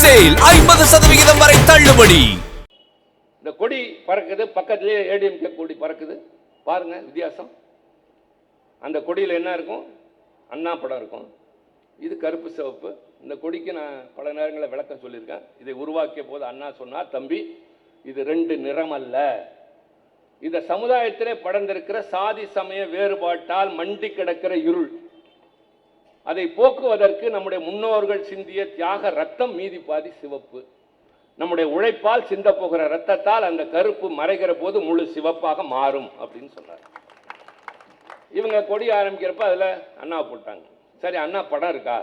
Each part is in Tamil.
சேல் 50% வரை தள்ளுபடி. இந்த கொடி பறக்குது, பக்கத்திலே ஏடிஎம்கே கொடி பறக்குது, பாருங்க வித்தியாசம். அந்த கொடியில் என்ன இருக்கும்? அண்ணா படம் இருக்கும். இது கருப்பு சிவப்பு. இந்த கொடிக்கு நான் பல நேரங்களில் விளக்கம் சொல்லியிருக்கேன். இதை உருவாக்கிய போது அண்ணா சொன்னார், தம்பி இது ரெண்டு நிறம் அல்ல, இந்த சமுதாயத்திலே படர்ந்திருக்கிற சாதி சமய வேறுபாட்டால் மண்டி கிடக்கிற இருள், அதை போக்குவதற்கு நம்முடைய முன்னோர்கள் சிந்திய தியாக ரத்தம் மீதி பாதி சிவப்பு. நம்முடைய உழைப்பால் சிந்த போகிற ரத்தத்தால் அந்த கருப்பு மறைகிற போது முழு சிவப்பாக மாறும் அப்படின்னு சொன்னார். இவங்க கொடி ஆரம்பிக்கிறப்ப அதில் அண்ணா போட்டாங்க. சரி, அண்ணா படம் இருக்கா?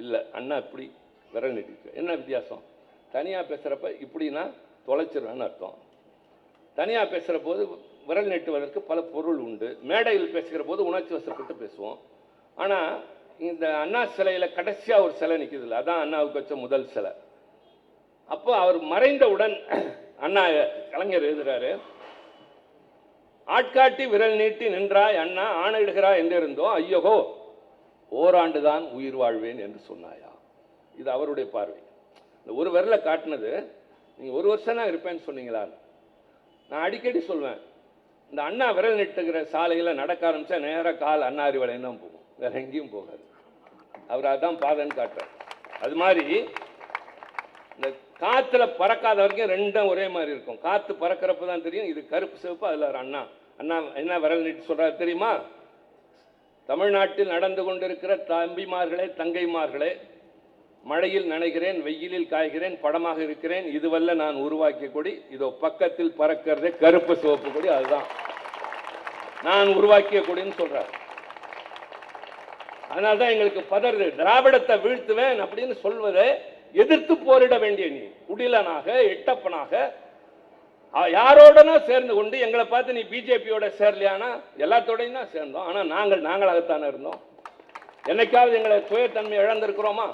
இல்லை, அண்ணா இப்படி விரல் நீட்டிருக்கு. என்ன வித்தியாசம்? தனியாக பேசுகிறப்ப இப்படின்னா தொலைச்சிருவேன்னு அர்த்தம். தனியாக பேசுகிற போது விரல் நீட்டுவதற்கு பல பொருள் உண்டு. மேடையில் பேசுகிற போது உணர்ச்சி வசப்பட்டு பேசுவோம். ஆனால் இந்த அண்ணா சிலையில் கடைசியாக ஒரு சிலை நிற்குதுல்ல, அதான் அண்ணாவுக்கு வச்ச முதல் சிலை. அப்போ அவர் மறைந்தவுடன் அண்ணா கலைஞர் எழுதுறாரு, ஆட்காட்டி விரல் நீட்டி நின்றாய் அண்ணா, ஆணையிடுகிறாய் என்றிருந்தோம், ஐயகோ ஓராண்டு தான் உயிர் வாழ்வேன் என்று சொன்னாயா. இது அவருடைய பார்வை. இந்த ஒரு விரலை காட்டினது, நீங்கள் ஒரு வருஷம் தான் இருப்பேன்னு சொன்னீங்களா? நான் அடிக்கடி சொல்வேன், இந்த அண்ணா விரல் நீட்டுகிற சாலையில் நடக்க ஆரம்பித்தா நேராக கால் அண்ணா அறிவலையும் தான் போகும், வேற எங்கேயும் போகாது. அவர் அதான் பாதன்னு காட்டுறார். அது மாதிரி இந்த காற்றுல பறக்காத வரைக்கும் ரெண்டும் ஒரே மாதிரி இருக்கும். காற்று பறக்கிறப்ப தான் தெரியும் இது கருப்பு சிவப்பு. அதில் ஒரு அண்ணா அண்ணா என்ன விரல் நீட்டி சொல்கிறார் தெரியுமா? தமிழ்நாட்டில் நடந்து கொண்டிருக்கிற தம்பிமார்களே தங்கைமார்களே, மழையில் நனைகிறேன், வெயிலில் காய்கிறேன், படமாக இருக்கிறேன், இதுவல்ல நான் உருவாக்கிய கொடி, இதோ பக்கத்தில் பறக்கிறதே கருப்பு சிவப்பு கொடி, அதுதான் நான் உருவாக்கிய கொடின்னு சொல்றார். அதனால்தான் எங்களுக்கு பதறுது. திராவிடத்தை வீழ்த்துவேன் அப்படின்னு சொல்வதை எதிர்த்து போரிட வேண்டிய நீ குடிலனாக எட்டப்பனாக யாரோடனா சேர்ந்து கொண்டு எங்களை பார்த்து நீ பிஜேபியோட சேரலையானா எல்லாத்தோடையும் தான் சேர்ந்தோம். ஆனால் நாங்களாகத்தானே இருந்தோம். என்னைக்காவது எங்களை சுயத்தன்மை இழந்திருக்கிறோமா?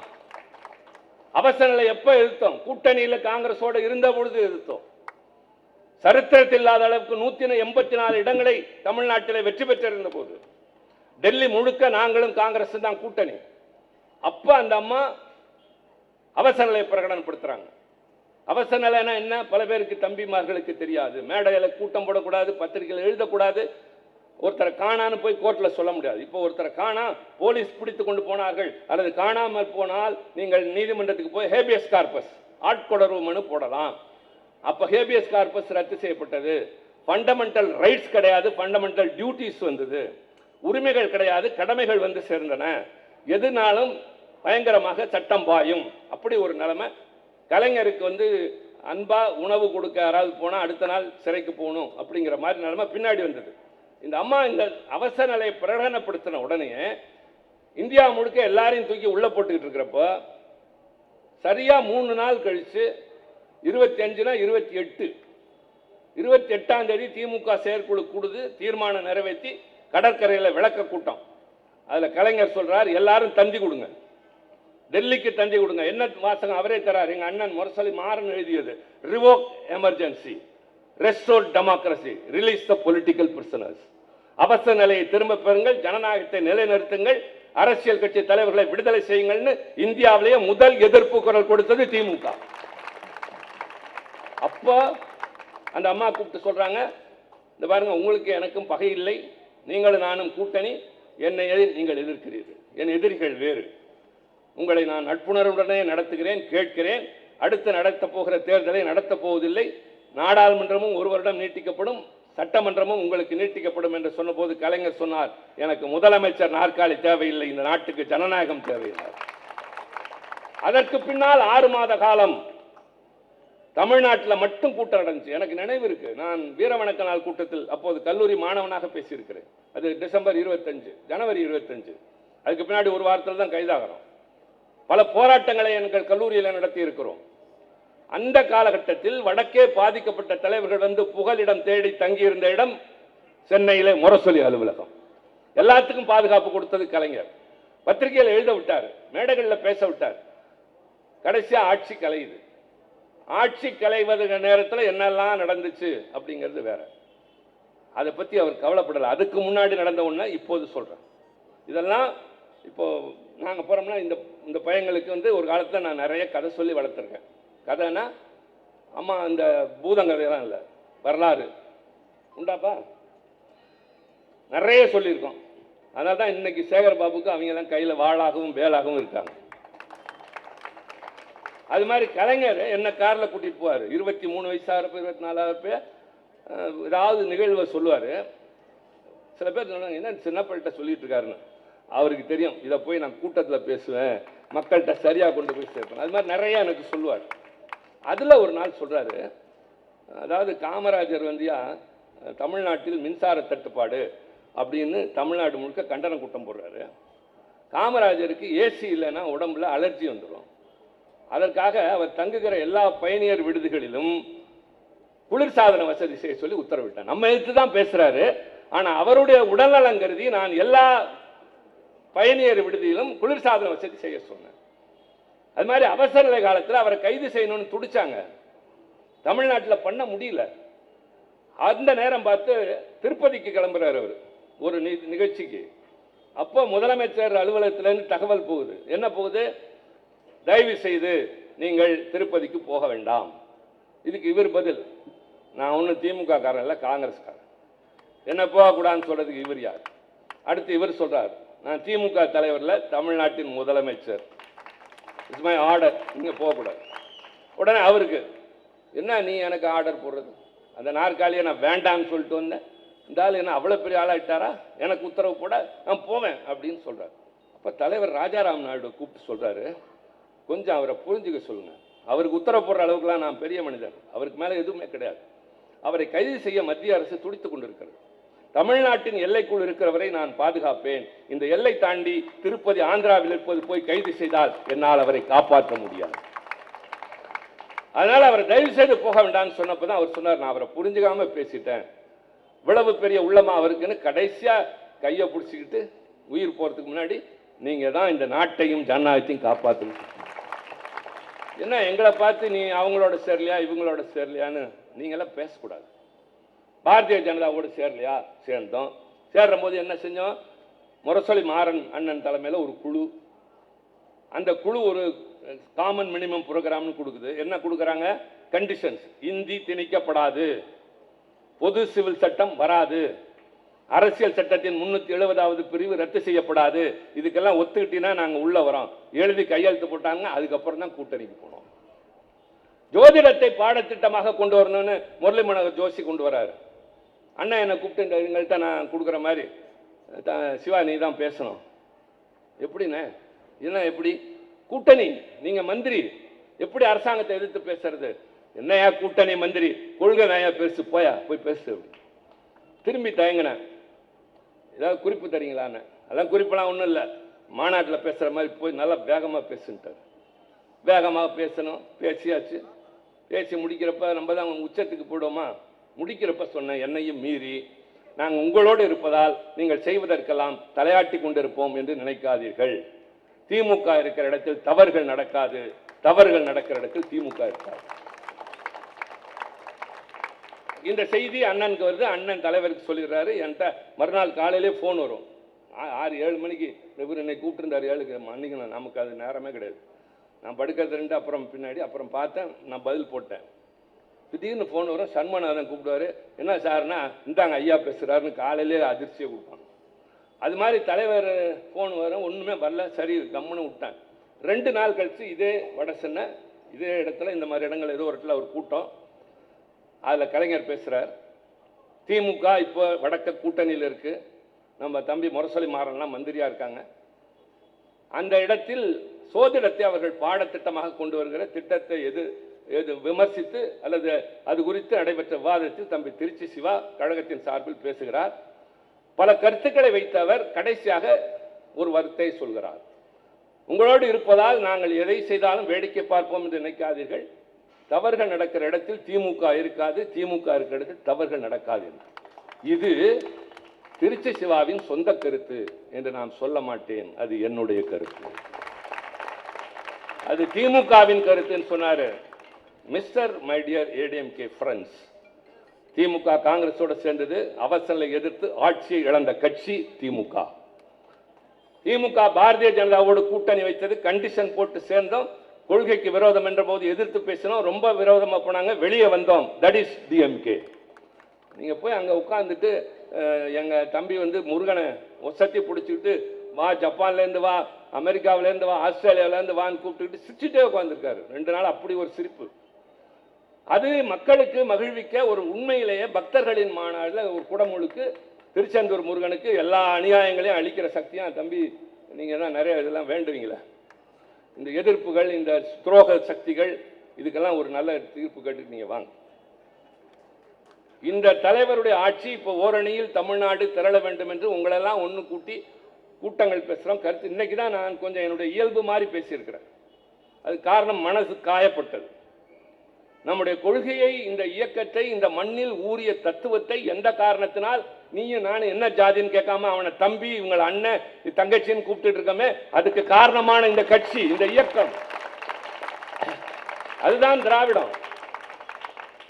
அவசர நிலை எப்போ எதிர்த்தோம்? கூட்டணியில் காங்கிரஸோட இருந்த பொழுது எதிர்த்தோம். சரித்திரத்தில் இல்லாத அளவுக்கு 184 இடங்களை தமிழ்நாட்டில் வெற்றி பெற்றிருந்த போது, டெல்லி முழுக்க நாங்களும் காங்கிரஸ் தான் கூட்டணி. அப்ப அந்த அம்மா அவசர நிலையை பிரகடனப்படுத்துறாங்க. அவசர நிலைனா என்ன? பல பேருக்கு தம்பிமார்களுக்கு தெரியாது. மேடையில் கூட்டம் போடக்கூடாது, பத்திரிகையில் எழுதக்கூடாது, ஒருத்தரை காணான்னு போய் கோர்ட்டில் சொல்ல முடியாது. இப்போ ஒருத்தரை காணா போலீஸ் பிடித்து கொண்டு போனார்கள் அல்லது காணாமல் போனால் நீங்கள் நீதிமன்றத்துக்கு போய் ஹேபியஸ் கார்பஸ் ஆட்கொணர்வு மனு போடலாம். அப்போ ஹேபியஸ் கார்பஸ் ரத்து செய்யப்பட்டது. ஃபண்டமெண்டல் ரைட்ஸ் கிடையாது, ஃபண்டமெண்டல் டியூட்டிஸ் வந்தது. உரிமைகள் கிடையாது, கடமைகள் வந்து சேர்ந்தன. எதுனாலும் பயங்கரமாக சட்டம் பாயும். அப்படி ஒரு நிலைமை. கலைஞருக்கு வந்து அன்பா உணவு கொடுக்க யாராவது போனால் அடுத்த நாள் சிறைக்கு போகணும் அப்படிங்கிற மாதிரி நிலைமை பின்னாடி வந்தது. இந்த அம்மா இந்த அவசர நிலையை பிரகடனப்படுத்தின உடனே இந்தியா முழுக்க எல்லாரையும் தூக்கி உள்ள போட்டுக்கிட்டு இருக்கிறப்போ, சரியா 3 நாள் கழிச்சு 25னா 28ஆம் தேதி திமுக செயற்குழு கூடுது, தீர்மானம் நிறைவேற்றி கடற்கரையில் விளக்க கூட்டம். அதில் கலைஞர் சொல்றார், எல்லாரும் தந்தி கொடுங்க, டெல்லிக்கு தந்தி கொடுங்க. என்ன வாசகம் அவரே தரார், எங்க அண்ணன் முரசொலி மாறன் எழுதியது, revoke emergency, restore democracy, release the political prisoners. அவசர நிலையை திரும்ப பெறுங்கள், ஜனநாயகத்தை நிலைநிறுத்துங்கள், அரசியல் கட்சி தலைவர்களை விடுதலை செய்யுங்கள்னு இந்தியாவிலேயே முதல் எதிர்ப்பு குரல் கொடுத்தது திமுக. அப்போ அந்த அம்மா கூப்பிட்டு சொல்றாங்க, இந்த பாருங்க, உங்களுக்கு எனக்கும் பகை இல்லை, நீங்களும் நானும் கூட்டணி, என்னை நீங்கள் எதிர்க்கிறீர்கள், என் எதிரிகள் வேறு. உங்களை நான் நட்புணர்வுடனே நடத்துகிறேன், கேட்கிறேன். அடுத்து நடத்தப் போகிற தேர்தலை நடத்தப் போவதில்லை. நாடாளுமன்றமும் 1 வருடம் நீட்டிக்கப்படும், சட்டமன்றமும் உங்களுக்கு நீட்டிக்கப்படும் என்று சொன்னபோது கலைஞர் சொன்னார், எனக்கு முதலமைச்சர் நாற்காலி தேவையில்லை, இந்த நாட்டுக்கு ஜனநாயகம் தேவையில்லை. அதற்கு பின்னால் 6 மாத காலம் தமிழ்நாட்டில் மட்டும் கூட்டம் நடந்துச்சு. எனக்கு நினைவு இருக்கு, நான் வீரவணக்க நாள் கூட்டத்தில் அப்போது கல்லூரி மாணவனாக பேசியிருக்கிறேன். அது டிசம்பர் 25, ஜனவரி 25. அதுக்கு பின்னாடி ஒரு வாரத்தில் தான் கைதாகிறோம். பல போராட்டங்களை எங்கள் கல்லூரியில் நடத்தி இருக்கிறோம். அந்த காலகட்டத்தில் வடக்கே பாதிக்கப்பட்ட தலைவர்கள் வந்து புகலிடம் தேடி தங்கியிருந்த இடம் சென்னையிலே முரசொலி அலுவலகம். எல்லாத்துக்கும் பாதுகாப்பு கொடுத்தது கலைஞர். பத்திரிகையில் எழுத விட்டார், மேடைகளில் பேச விட்டார். கடைசியா ஆட்சி கலையுது. ஆட்சி கலைவது நேரத்தில் என்னெல்லாம் நடந்துச்சு அப்படிங்கிறது வேற. அதை பற்றி அவர் கவலைப்படலை. அதுக்கு முன்னாடி நடந்த ஒன்று இப்போது சொல்றேன். இதெல்லாம் இப்போ நாங்கள் போகிறோம்னா இந்த இந்த பையங்களுக்கு வந்து ஒரு காலத்தில் நான் நிறைய கதை சொல்லி வளர்த்துருக்கேன். கதைன்னா அம்மா இந்த பூதங்கதையெல்லாம் இல்லை, வரலாறு உண்டாப்பா நிறைய சொல்லியிருக்கோம். அதனால தான் இன்னைக்கு சேகர் பாபுக்கு அவங்க தான் கையில் வாளாகவும் வேலாகவும் இருக்காங்க. அது மாதிரி கலைஞர் என்ன காரில் கூட்டிகிட்டு போவார், 23 வயசாகிறப்ப 24ஆகிறப்ப ஏதாவது நிகழ்வை சொல்லுவார். சில பேர் சொன்னாங்க என்ன சின்ன பிள்ளைகிட்ட சொல்லிட்டு இருக்காருன்னு. அவருக்கு தெரியும் இதை போய் நான் கூட்டத்தில் பேசுவேன், மக்கள்கிட்ட சரியாக கொண்டு போய் சேர்ப்பேன். அது மாதிரி நிறைய எனக்கு சொல்லுவார். அதில் ஒரு நாள் சொல்கிறாரு, அதாவது காமராஜர் வந்தியா தமிழ்நாட்டில் மின்சார தட்டுப்பாடு அப்படின்னு தமிழ்நாடு முழுக்க கண்டன கூட்டம் போடுறாரு. காமராஜருக்கு ஏசி இல்லைன்னா உடம்புல அலர்ஜி வந்துடும். அதற்காக அவர் தங்குகிற எல்லா பயணியர் விடுதிகளிலும் குளிர்சாதன வசதி செய்ய சொல்லி உத்தரவிட்டார். நம்ம எடுத்து தான் பேசுறாரு, ஆனால் அவருடைய உடல்நலம் கருதி நான் எல்லா பயணியர் விடுதியிலும் குளிர்சாதன வசதி செய்ய சொன்னேன். அது மாதிரி அவசர நிலை காலத்தில் அவரை கைது செய்யணும்னு துடிச்சாங்க. தமிழ்நாட்டில் பண்ண முடியல. அந்த நேரம் பார்த்து திருப்பதிக்கு கிளம்புறாரு அவர் ஒரு நிகழ்ச்சிக்கு. அப்போ முதலமைச்சர் அலுவலகத்திலேருந்து தகவல் போகுது. என்ன போகுது, தயவு செய்து நீங்கள் திருப்பதிக்கு போக வேண்டாம். இதுக்கு இவர் பதில், நான் ஒன்றும் திமுக காரன் இல்லை, காங்கிரஸ்காரன், என்ன போகக்கூடாதுன்னு சொல்றதுக்கு இவர் யார்? அடுத்து இவர் சொல்றார், நான் திமுக தலைவரில் தமிழ்நாட்டின் முதலமைச்சர், இட்ஸ் மை ஆர்டர், நீங்கள் போகக்கூடாது. உடனே அவருக்கு என்ன நீ எனக்கு ஆர்டர் போடுறது, அந்த நாற்காலியை நான் வேண்டாம்னு சொல்லிட்டு வந்தேன், இந்த ஆள் என்ன அவ்வளோ பெரிய ஆளாயிட்டாரா, எனக்கு உத்தரவு போட நான் போவேன் அப்படின்னு சொல்கிறார். அப்போ தலைவர் ராஜாராம் நாயுடு கூப்பிட்டு சொல்கிறாரு, கொஞ்சம் அவரை புரிஞ்சுக்க சொல்லுங்கள், அவருக்கு உத்தரவு போடுற அளவுக்குலாம் நான் பெரிய மனிதர், அவருக்கு மேலே எதுவுமே கிடையாது. அவரை கைது செய்ய மத்திய அரசு துடித்துக் கொண்டிருக்கிறது. தமிழ்நாட்டின் எல்லைக்குள் இருக்கிறவரை நான் பாதுகாப்பேன். இந்த எல்லை தாண்டி திருப்பதி ஆந்திராவில் இருப்பது போய் கைது செய்தால் என்னால் அவரை காப்பாற்ற முடியாது. அதனால் அவர் தயவு செய்து போக வேண்டாம்னு சொன்னப்போ தான் அவர் சொன்னார், நான் அவரை புரிஞ்சுக்காம பேசிட்டேன், இவ்வளவு பெரிய உள்ளமா அவருக்குன்னு கடைசியாக கையை பிடிச்சிக்கிட்டு உயிர் போகிறதுக்கு முன்னாடி நீங்கள் தான் இந்த நாட்டையும் ஜனநாயகத்தையும் காப்பாற்றணும். என்ன எங்களை பார்த்து நீ அவங்களோட சேரலையா இவங்களோட சேரலையான்னு நீங்களாம் பேசக்கூடாது. பாரதிய ஜனதாவோடு சேரலையா, சேர்ந்தோம். சேர்ற போது என்ன செஞ்சோம், முரசொலி மாறன் அண்ணன் தலைமையில் ஒரு குழு, அந்த குழு ஒரு காமன் மினிமம் ப்ரோக்ராம்னு கொடுக்குது. என்ன கொடுக்குறாங்க, கண்டிஷன்ஸ், இந்தி திணிக்கப்படாது, பொது சிவில் சட்டம் வராது, அரசியல் சட்டத்தின் 370வது பிரிவு ரத்து செய்யப்படாது, இதுக்கெல்லாம் ஒத்துக்கிட்டீங்கன்னா நாங்கள் உள்ள வரோம், எழுதி கையெழுத்து போட்டாங்க. அதுக்கப்புறம் தான் கூட்டணிக்கு போனோம். ஜோதிடத்தை பாடத்திட்டமாக கொண்டு வரணும்னு முரளி மனோகர் ஜோஷி கொண்டு வராரு. அண்ணன் என்னை கூப்பிட்டு எங்கள்கிட்ட நான் கொடுக்குற மாதிரி, சிவா நீ தான் பேசணும். எப்படிண்ணே, என்ன எப்படி கூட்டணி, நீங்கள் மந்திரி, எப்படி அரசாங்கத்தை எதிர்த்து பேசுறது, என்னையா கூட்டணி மந்திரி, கொள்கை நாயா பேசு, போய் பேசு. திரும்பி தயங்கினேன், ஏதாவது குறிப்பு தரீங்களான்னு. அதான் குறிப்பெல்லாம் ஒன்றும் இல்லை, மாநாட்டில் பேசுகிற மாதிரி போய் நல்லா வேகமாக பேசுன்ட்டார். வேகமாக பேசணும், பேசியாச்சு. பேசி முடிக்கிறப்ப நம்ம தான் உச்சத்துக்கு போயிடுவோமா, முடிக்கிறப்ப சொன்னேன், என்னையும் மீறி நாங்கள் உங்களோடு இருப்பதால் நீங்கள் செய்வதற்கெல்லாம் தலையாட்டி கொண்டிருப்போம் என்று நினைக்காதீர்கள். திமுக இருக்கிற இடத்தில் தவறுகள் நடக்காது, தவறுகள் நடக்கிற இடத்தில் திமுக இருக்காது. இந்த செய்தி அண்ணனுக்கு வருது, அண்ணன் தலைவருக்கு சொல்லிடுறாரு. என்கிட்ட மறுநாள் காலையிலே ஃபோன் வரும், 6-7 மணிக்கு இவர் என்னை கூப்பிட்டுருந்தார் 7க்கு. மன்னிக்கணும், நமக்கு அது நேரமே கிடையாது. நான் படுக்கிறது 2, அப்புறம் பின்னாடி, அப்புறம் பார்த்தேன், நான் பதில் போட்டேன். திடீர்னு ஃபோன் வரும், சண்முகநாதன் கூப்பிடுவார், என்ன சார்னா இந்தாங்க ஐயா பேசுகிறாருன்னு காலையிலே அதிர்ச்சியை கொடுப்பாங்க. அது மாதிரி தலைவர் ஃபோன் வரும், ஒன்றுமே வரல, சரி கம்முன்னு விட்டேன். 2 நாள் கழித்து இதே வடசென்னை இதே இடத்துல, இந்த மாதிரி இடங்கள் ஏதோ ஒரு இடத்துல ஒரு கூட்டம், அதில் கலைஞர் பேசுகிறார். திமுக இப்போ வடக்க கூட்டணியில் இருக்குது, நம்ம தம்பி முரசொலி மாறன்லாம் மந்திரியாக இருக்காங்க. அந்த இடத்தில் சோதிடத்தை அவர்கள் பாடத்திட்டமாக கொண்டு வருகிற திட்டத்தை எது விமர்சித்து அல்லது அது குறித்து நடைபெற்ற விவாதத்தில் தம்பி திருச்சி சிவா கழகத்தின் சார்பில் பேசுகிறார். பல கருத்துக்களை வைத்த அவர் கடைசியாக ஒரு வார்த்தை சொல்கிறார், உங்களோடு இருப்பதால் நாங்கள் எதை செய்தாலும் வேடிக்கை பார்ப்போம் என்று நினைக்காதீர்கள், தவறுகள் நடக்கிற இடத்தில் திமுக இருக்காது, திமுக இருக்கிற இடத்தில் தவறுகள் நடக்காது. இது திருச்சி சிவாவின் சொந்த கருத்து என்று நான் சொல்ல மாட்டேன், அது என்னுடைய கருத்து. அது திமுகவின் கருத்துன்னு சொன்னாரு. Mister my dear ADMK friends, DMK காங்கிரஸோடு சேர்ந்தது, அவசர எதிர்த்து ஆட்சியை இழந்த கட்சி திமுக. திமுக பாரதிய ஜனதாவோடு கூட்டணி வைத்தது, கண்டிஷன் போட்டு சேர்ந்தோம். கொள்கைக்கு விரோதம் என்ற போது எதிர்த்து பேசினோம், ரொம்ப விரோதமா போனாங்க, வெளியே வந்தோம். That is DMK. நீங்க போய் அங்க உட்கார்ந்துட்டு எங்க தம்பி வந்து முருகனை ஒசத்தி பிடிச்சிக்கிட்டு வா, ஜப்பான்லேருந்து வா, அமெரிக்காவிலேருந்து வா, ஆஸ்திரேலியாவிலேருந்து வான்னு கூப்பிட்டுக்கிட்டு சிரிச்சுட்டே உட்காந்துருக்காரு 2 நாள். அப்படி ஒரு சிரிப்பு. அது மக்களுக்கு மகிழ்விக்க ஒரு உண்மையிலேயே பக்தர்களின் மாநாடுல ஒரு குடமுழுக்கு திருச்செந்தூர் முருகனுக்கு எல்லா அநியாயங்களையும் அழிக்கிற சக்தியும் தம்பி நீங்க தான் நிறைய இதெல்லாம் வேண்டுவீங்களே. இந்த எதிர்ப்புகள், இந்த துரோக சக்திகள், இதுக்கெல்லாம் ஒரு நல்ல தீர்ப்பு கேட்டு நீங்க வாங்க. இந்த தலைவருடைய ஆட்சி இப்போ ஓரணியில் தமிழ்நாடு திரள வேண்டும் என்று உங்களெல்லாம் ஒன்று கூட்டி கூட்டங்கள் பேசுகிறோம். கருத்து இன்னைக்கு தான் நான் கொஞ்சம் என்னுடைய இயல்பு மாதிரி பேசியிருக்கிறேன். அது காரணம் மனசு காயப்பட்டது. நம்முடைய கொள்கையை, இந்த இயக்கத்தை, இந்த மண்ணில் ஊறிய தத்துவத்தை எந்த காரணத்தினால் நீயும் நானும் என்ன ஜாதின்னு கேட்காம அவனை தம்பி, இவங்களை அண்ணன், தங்கச்சின்னு கூப்பிட்டு இருக்கமே, அதுக்கு காரணமான இந்த கட்சி, இந்த இயக்கம், அதுதான் திராவிடம்.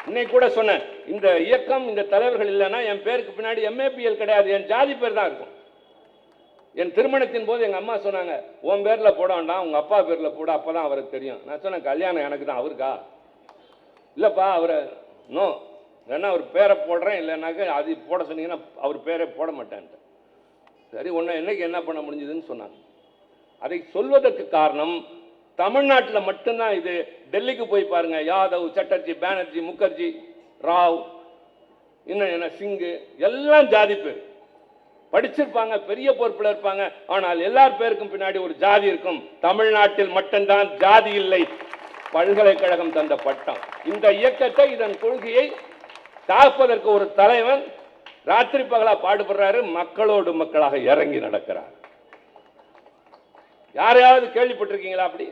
இன்னைக்கு கூட சொன்னேன், இந்த இயக்கம், இந்த தலைவர்கள் இல்லைன்னா என் பேருக்கு பின்னாடி MAPL கிடையாது, என் ஜாதி பேர் தான் இருக்கும். என் திருமணத்தின் போது எங்க அம்மா சொன்னாங்க, உன் பேர்ல போட வேண்டாம், உங்க அப்பா பேர்ல போட, அப்பதான் அவருக்கு தெரியும். நான் சொன்னேன், கல்யாணம் எனக்கு தான், அவருக்கா? இல்லப்பா அவரை நோ, இல்லைன்னா அவர் பேரை போடுறேன், இல்லைன்னாக்க அது போட சொன்னீங்கன்னா அவர் பேரை போட மாட்டேன்ட்டு. சரி, ஒன்று என்னைக்கு என்ன பண்ண முடிஞ்சதுன்னு சொன்னாங்க. அதை சொல்வதற்கு காரணம், தமிழ்நாட்டில் மட்டும்தான் இது. டெல்லிக்கு போய் பாருங்க, யாதவ், சட்டர்ஜி, பானர்ஜி, முகர்ஜி, ராவ், இன்னும் என்ன சிங்கு, எல்லாம் ஜாதி பேர். படிச்சிருப்பாங்க, பெரிய பொறுப்பில் இருப்பாங்க, ஆனால் எல்லார் பேருக்கும் பின்னாடி ஒரு ஜாதி இருக்கும். தமிழ்நாட்டில் மட்டும்தான் ஜாதி இல்லை. பல்கலைக்கழகம் தந்த பட்டம். இந்த இயக்கத்தை, இதன் கொள்கையை காப்பதற்கு ஒரு தலைவன் ராத்திரி பகலா பாடுபடுறாரு, மக்களோடு மக்களாக இறங்கி நடக்கிறார். யாரையாவது கேள்விப்பட்டிருக்கீங்களா? அப்படி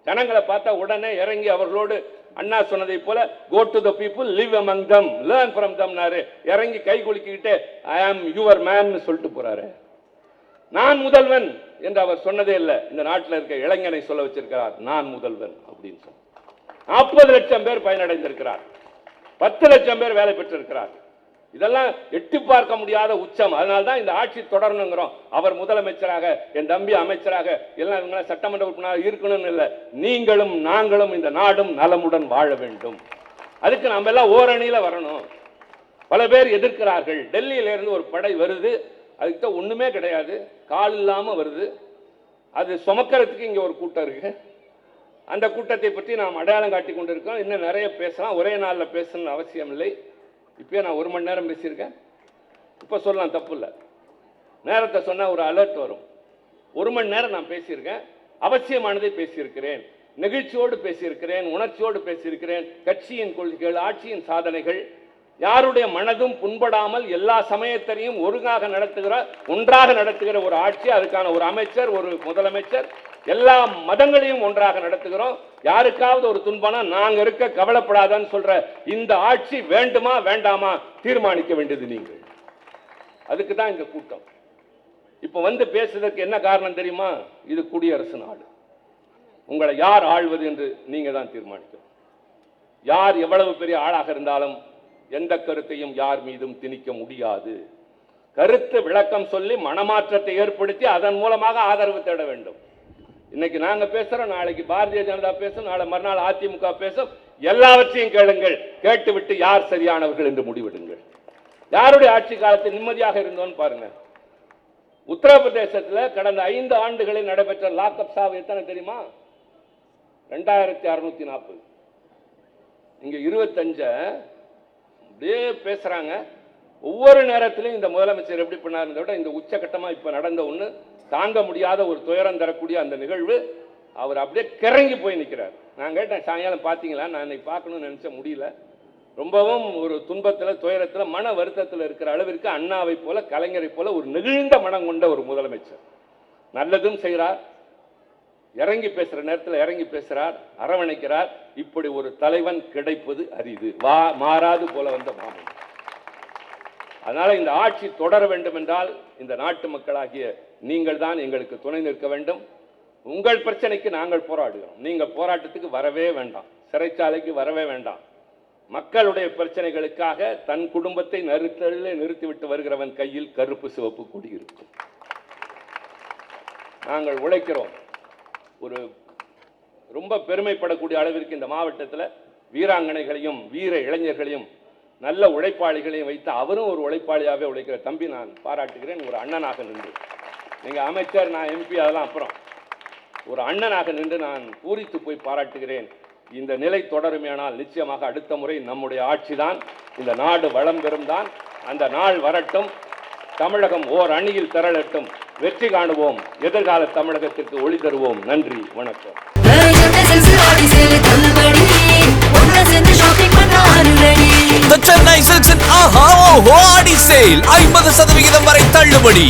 ஜனங்களை பார்த்தா உடனே இறங்கி அவர்களோடு, அண்ணா சொன்னதை போல go to the people, live among them, learn from them, இறங்கி கை குலுக்கிக்கிட்டு I am your man சொல்லிட்டு போறாரு. நான் முதல்வன் என்று அவர் சொன்னதே இல்லை. இந்த நாட்டில் இருக்க இளைஞனை சொல்ல வச்சிருக்கிறார், நான் முதல்வன் அப்படின்னு சொல்லி. 40 லட்சம் பேர் பயனடைந்திருக்கிறார், 10 லட்சம் பேர் வேலை பெற்றிருக்கிறார். இதெல்லாம் எட்டி பார்க்க முடியாத உச்சம். அதனால்தான் இந்த ஆட்சி தொடரணுங்கிறோம். அவர் முதலமைச்சராக, என் தம்பி அமைச்சராக, எல்லாம் சட்டமன்ற உறுப்பினராக இருக்கணும்னு இல்லை. நீங்களும் நாங்களும் இந்த நாடும் நலமுடன் வாழ வேண்டும். அதுக்கு நம்ம எல்லாம் ஓரணியில வரணும். பல பேர் எதிர்க்கிறார்கள். டெல்லியில இருந்து ஒரு படை வருது, அதுக்கு ஒண்ணுமே கிடையாது, கால் இல்லாம வருது. அது சுமக்கிறதுக்கு இங்க ஒரு கூட்டம் இருக்கு. அந்த கூட்டத்தை பற்றி நாம் அடையாளம் காட்டி கொண்டிருக்கோம். இன்னும் நிறைய பேசலாம், ஒரே நாளில் பேசணும்னு அவசியம் இல்லை. இப்போ நான் 1 மணி நேரம் பேசியிருக்கேன். இப்போ சொல்லலாம், தப்பு இல்லை. நேரத்தை சொன்னால் ஒரு அலர்ட் வரும். 1 மணி நேரம் நான் பேசியிருக்கேன், அவசியமானதை பேசியிருக்கிறேன், நெகிழ்ச்சியோடு பேசியிருக்கிறேன், உணர்ச்சியோடு பேசியிருக்கிறேன். கட்சியின் கொள்கைகள், ஆட்சியின் சாதனைகள், யாருடைய மனதும் புண்படாமல் எல்லா சமயத்தையும் ஒன்றாக நடத்துகிற ஒரு ஆட்சி, அதுக்கான ஒரு அமைச்சர், ஒரு முதலமைச்சர், எல்லா மதங்களையும் ஒன்றாக நடத்துகிறோம். யாருக்காவது ஒரு துன்பம் நாங்க இருக்க, கவலைப்படாதான்னு சொல்ற இந்த ஆட்சி வேண்டுமா வேண்டாமா தீர்மானிக்க வேண்டியது நீங்கள். அதுக்கு தான் இந்த கூட்டம். இப்ப வந்து பேசுறதுக்கு என்ன காரணம் தெரியுமா? இது குடியரசு நாடு. உங்களை யார் ஆள்வது என்று நீங்க தான் தீர்மானிக்கணும். யார் எவ்வளவு பெரிய ஆளாக இருந்தாலும் எந்த கருத்தையும் யார் மீதும் திணிக்க முடியாது. கருத்து விளக்கம் சொல்லி மனமாற்றத்தை ஏற்படுத்தி அதன் மூலமாக ஆதரவு தேட வேண்டும். இன்னைக்கு நாங்க பேசுறோம், நாளைக்கு பாரதிய ஜனதா பேசும், நாளை மறுநாள் அதிமுக பேசும். எல்லாவற்றையும் கேளுங்கள், கேட்டுவிட்டு யார் சரியானவர்கள் என்று முடிவெடுங்கள். யாருடைய ஆட்சி காலத்தில் நிம்மதியாக இருந்தோன்னு பாருங்க. உத்தரப்பிரதேசத்தில் கடந்த 5 ஆண்டுகளில் நடைபெற்ற லாக்அப் சாவு எத்தனை தெரியுமா? 2640. இங்க 25 அப்படியே பேசுறாங்க. ஒவ்வொரு நேரத்திலும் இந்த முதலமைச்சர் எப்படி பண்ணாருன்றத விட இந்த உச்சகட்டமா இப்ப நடந்த ஒண்ணு தாங்க முடியாத ஒரு துயரம் தரக்கூடிய அந்த நிகழ்வு, அவர் அப்படியே கிறங்கி போய் நிற்கிறார். நான் கேட்டேன், சாயங்காலம் பார்த்தீங்களா? நான் இன்னைக்கு பார்க்கணும்னு நினைச்ச முடியல. ரொம்பவும் ஒரு துன்பத்தில், துயரத்தில், மன வருத்தத்தில் இருக்கிற அளவிற்கு அண்ணாவை போல, கலைஞரை போல ஒரு நெகிழ்ந்த மனம் கொண்ட ஒரு முதலமைச்சர். நல்லதும் செய்கிறார், இறங்கி பேசுற நேரத்தில் இறங்கி பேசுறார், அரவணைக்கிறார். இப்படி ஒரு தலைவன் கிடைப்பது அரிது. மாறாது போல வந்த மாமன். அதனால இந்த ஆட்சி தொடர வேண்டும் என்றால் இந்த நாட்டு மக்களாகிய நீங்கள் தான் எங்களுக்கு துணை நிற்க வேண்டும். உங்கள் பிரச்சனைக்கு நாங்கள் போராடுகிறோம். நீங்கள் போராட்டத்துக்கு வரவே வேண்டாம், சிறைச்சாலைக்கு வரவே வேண்டாம். மக்களுடைய பிரச்சனைகளுக்காக தன் குடும்பத்தை நிறுத்திவிட்டு வருகிறவன் கையில் கருப்பு சிவப்பு கொடி இருக்கும். நாங்கள் உழைக்கிறோம். ஒரு ரொம்ப பெருமைப்படக்கூடிய அளவிற்கு இந்த மாவட்டத்தில் வீராங்கனைகளையும் வீர இளைஞர்களையும் நல்ல உழைப்பாளிகளையும் வைத்து அவரும் ஒரு உழைப்பாளியாகவே உழைக்கிற தம்பி நான் பாராட்டுகிறேன். ஒரு அண்ணனாக நின்று, நீங்கள் அமைச்சர், நான் எம்பி, அதெல்லாம் அப்புறம், ஒரு அண்ணனாக நின்று நான் பூரித்து போய் பாராட்டுகிறேன். இந்த நிலை தொடருமேனால் நிச்சயமாக அடுத்த முறை நம்முடைய ஆட்சி தான், இந்த நாடு வளம் பெறும் தான். அந்த நாள் வரட்டும், தமிழகம் ஓர் அணியில் திரளட்டும், வெற்றி காணுவோம், எதிர்கால தமிழகத்திற்கு ஒளி தருவோம். நன்றி, வணக்கம். The Chennai Silks Aha Oho Adi Sale 50% வரை தள்ளுபடி.